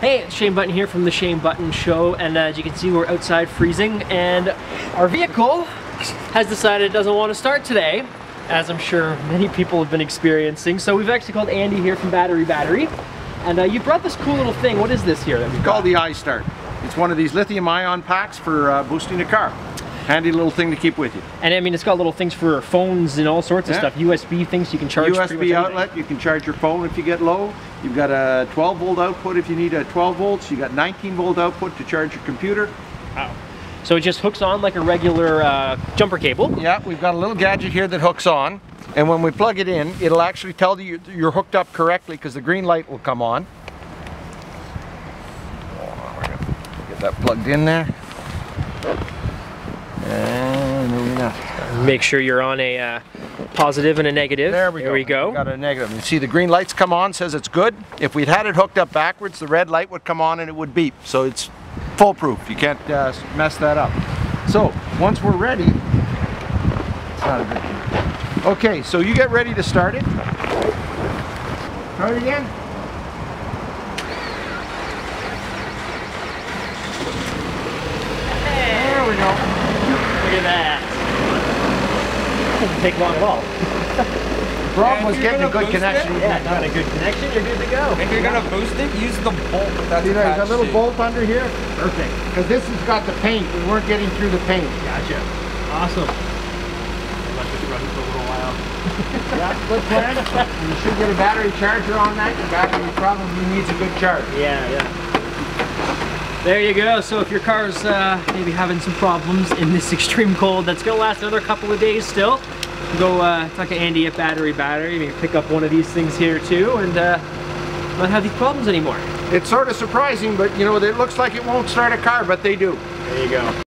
Hey, it's Shane Button here from the Shane Button Show, and as you can see, we're outside freezing, and our vehicle has decided it doesn't want to start today, as I'm sure many people have been experiencing. So we've actually called Andy here from Battery, and you brought this cool little thing. What is this here that we've got? Called the iStart. It's one of these lithium-ion packs for boosting a car. Handy little thing to keep with you. And I mean, it's got little things for phones and all sorts of stuff. USB things you can charge. USB outlet, you can charge your phone if you get low. You've got a 12 volt output if you need a 12 volts. You got 19 volt output to charge your computer. Wow. So it just hooks on like a regular jumper cable. Yeah, we've got a little gadget here that hooks on. And when we plug it in, it'll actually tell you you're hooked up correctly because the green light will come on. Get that plugged in there. And moving up. Make sure you're on a positive and a negative. There we go. We got a negative. You see the green lights come on, says it's good. If we'd had it hooked up backwards, the red light would come on and it would beep. So it's foolproof. You can't mess that up. So once we're ready, it's not a good thing. Okay, so you get ready to start it. Try it again. There we go. Look at that. Doesn't take long at all. The problem was getting a good connection. Yeah, got a good connection, you're good to go. If you're gonna boost it, use the bolt that's See, there's a little to. bolt under here. Perfect. Because this has got the paint. We weren't getting through the paint. Gotcha. Awesome. Let this run for a little while. Yeah, good plan. You should get a battery charger on that. Your battery probably needs a good charge. Yeah, yeah. There you go. So if your car's maybe having some problems in this extreme cold that's gonna last another couple of days still, go talk to Andy at Battery. Maybe pick up one of these things here too, and not have these problems anymore. It's sort of surprising, but you know, it looks like it won't start a car, but they do. There you go.